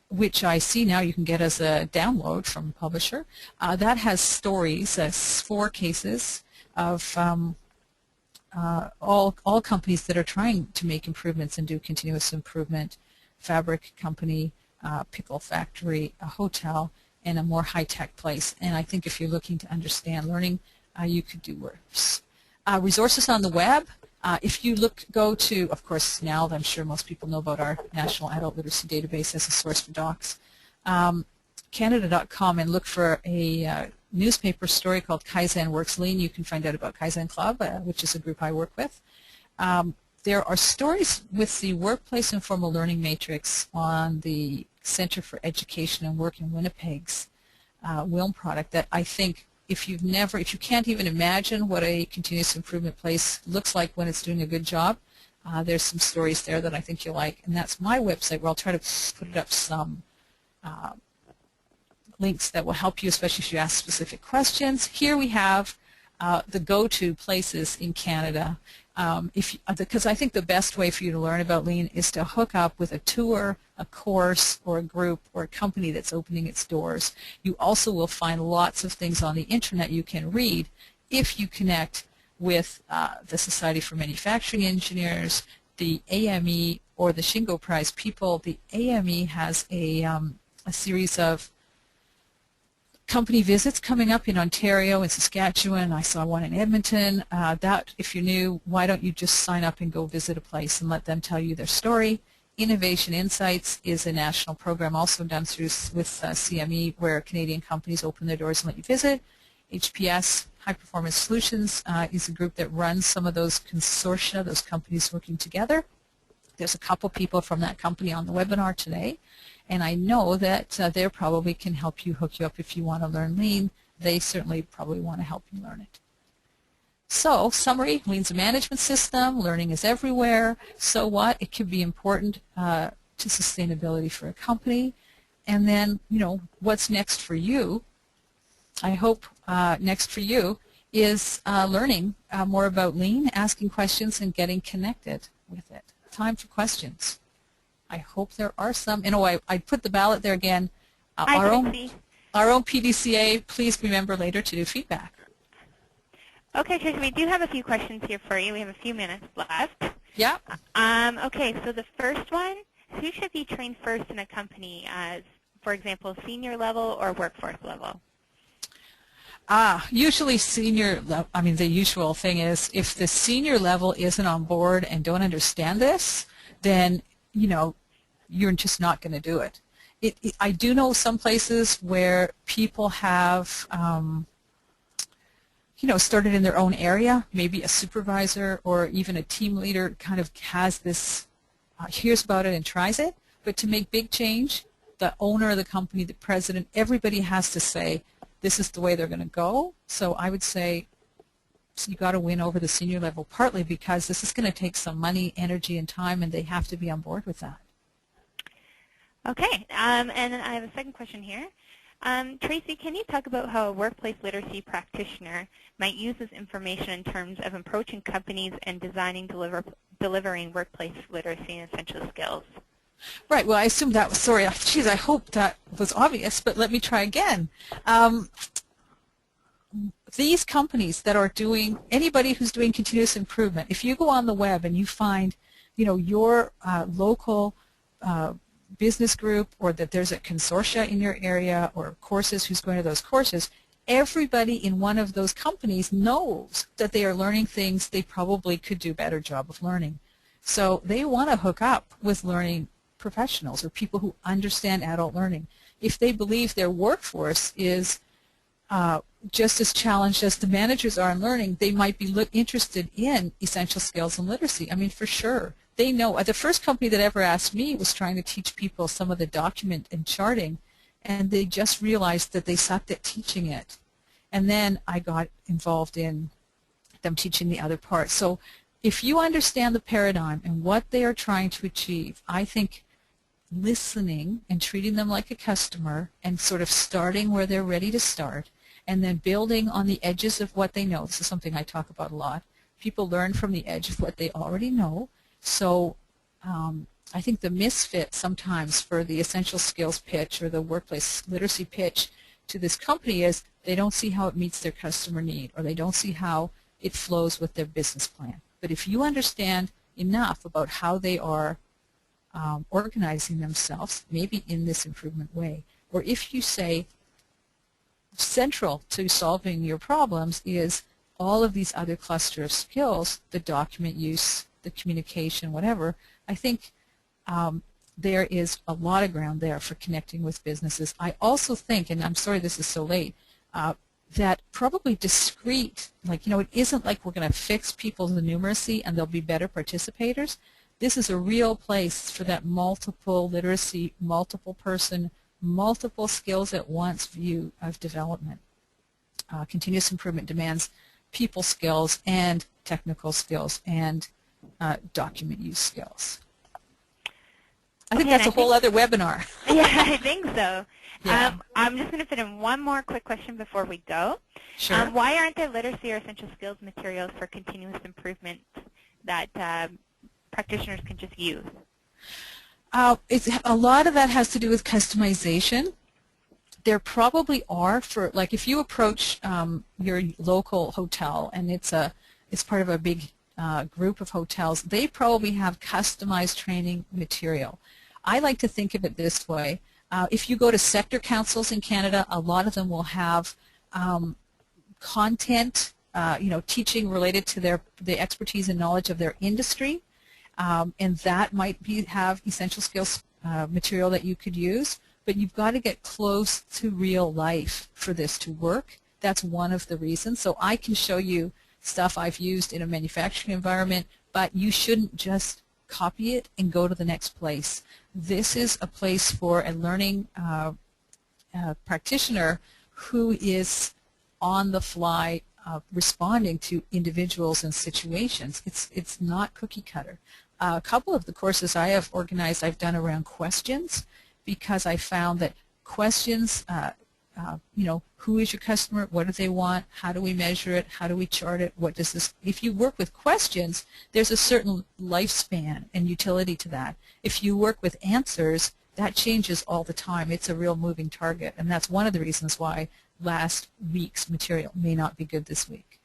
Speaker 2: which I see now you can get as a download from the publisher. That has stories, 4 cases of all companies that are trying to make improvements and do continuous improvement: fabric company, pickle factory, a hotel, and a more high-tech place. And I think if you're looking to understand learning, you could do worse. Resources on the web. If you go to, of course, now I'm sure most people know about our National Adult Literacy Database as a source for docs, Canada.com, and look for a newspaper story called Kaizen Works Lean. You can find out about Kaizen Club, which is a group I work with. There are stories with the Workplace Informal Learning Matrix on the Center for Education and Work in Winnipeg's WILM product that I think if you can't even imagine what a continuous improvement place looks like when it's doing a good job, there's some stories there that I think you'll like. And that's my website, where I'll try to put up some links that will help you, especially if you ask specific questions. Here we have the go-to places in Canada. Because I think the best way for you to learn about Lean is to hook up with a tour, a course, or a group, or a company that's opening its doors. You also will find lots of things on the internet you can read if you connect with the Society for Manufacturing Engineers, the AME, or the Shingo Prize people. The AME has a series of company visits coming up in Ontario and Saskatchewan. I saw one in Edmonton. That, if you're new, why don't you just sign up and go visit a place and let them tell you their story. Innovation Insights is a national program also done with CME, where Canadian companies open their doors and let you visit. HPS, High Performance Solutions, is a group that runs some of those consortia, those companies working together. There's a couple people from that company on the webinar today. And I know that they probably can help you, hook you up if you want to learn Lean. They certainly probably want to help you learn it. So, summary, Lean's a management system. Learning is everywhere. So what? It can be important to sustainability for a company. And then, what's next for you? I hope next for you is learning more about Lean, asking questions, and getting connected with it. Time for questions. I hope there are some. I put the ballot there again. Our own PDCA, please remember later to do feedback.
Speaker 1: Okay, Tricia, we do have a few questions here for you. We have a few minutes left.
Speaker 2: Yeah.
Speaker 1: Okay, so the first one, who should be trained first in a company as, for example, senior level or workforce level?
Speaker 2: Usually senior, I mean, the usual thing is if the senior level isn't on board and don't understand this, then, you know, you're just not going to do it. I do know some places where people have, you know, started in their own area, maybe a supervisor or even a team leader kind of has this, hears about it and tries it, but to make big change, the owner of the company, the president, everybody has to say, this is the way they're going to go. So I would say you got to win over the senior level, partly because this is going to take some money, energy, and time, and they have to be on board with that.
Speaker 1: Okay, and I have a second question here. Tracy, can you talk about how a workplace literacy practitioner might use this information in terms of approaching companies and designing, delivering workplace literacy and essential skills?
Speaker 2: Right, well, I assume that was, sorry, geez, I hope that was obvious, but let me try again. These companies that are doing, anybody who's doing continuous improvement, if you go on the web and you find, you know, your local business group, or that there's a consortia in your area or courses who's going to those courses, everybody in one of those companies knows that they are learning things they probably could do a better job of learning. So they want to hook up with learning professionals or people who understand adult learning. If they believe their workforce is just as challenged as the managers are in learning, they might be interested in essential skills and literacy. I mean, for sure. They know. The first company that ever asked me was trying to teach people some of the document and charting, and they just realized that they sucked at teaching it. And then I got involved in them teaching the other part. So if you understand the paradigm and what they are trying to achieve, I think listening and treating them like a customer and sort of starting where they're ready to start and then building on the edges of what they know. This is something I talk about a lot. People learn from the edge of what they already know. So I think the misfit sometimes for the essential skills pitch or the workplace literacy pitch to this company is they don't see how it meets their customer need, or they don't see how it flows with their business plan. But if you understand enough about how they are organizing themselves, maybe in this improvement way, or if you say central to solving your problems is all of these other cluster of skills, the document use, the communication, whatever, I think there is a lot of ground there for connecting with businesses. I also think, and I'm sorry this is so late, that probably discrete, like, you know, it isn't like we're going to fix people's numeracy and they'll be better participators. This is a real place for that multiple literacy, multiple person, multiple skills at once view of development. Continuous improvement demands people skills and technical skills and document use skills. I think that's a whole other webinar.
Speaker 1: Yeah, I think so.
Speaker 2: Yeah.
Speaker 1: I'm just going to fit in one more quick question before we go.
Speaker 2: Sure.
Speaker 1: Why aren't there literacy or essential skills materials for continuous improvement that practitioners can just use?
Speaker 2: A lot of that has to do with customization. There probably are for, like, if you approach your local hotel and it's part of a big group of hotels, they probably have customized training material. I like to think of it this way. If you go to sector councils in Canada, a lot of them will have content, you know, teaching related to the expertise and knowledge of their industry, and that might have essential skills material that you could use. But you've got to get close to real life for this to work. That's one of the reasons. So I can show you stuff I've used in a manufacturing environment, but you shouldn't just copy it and go to the next place. This is a place for a learning practitioner who is on the fly responding to individuals and situations. It's not cookie cutter. A couple of the courses I have organized I've done around questions, because I found that questions, you know, who is your customer, what do they want, how do we measure it, how do we chart it, what does this, if you work with questions, there's a certain lifespan and utility to that. If you work with answers, that changes all the time. It's a real moving target, and that's one of the reasons why last week's material may not be good this week.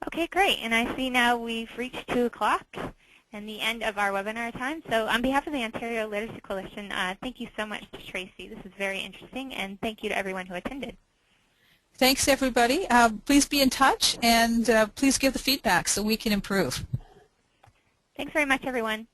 Speaker 1: Okay, great. And I see now we've reached 2 o'clock and the end of our webinar time. So on behalf of the Ontario Literacy Coalition, thank you so much, Tracy. This is very interesting, and thank you to everyone who attended.
Speaker 2: Thanks, everybody. Please be in touch, and please give the feedback so we can improve.
Speaker 1: Thanks very much, everyone.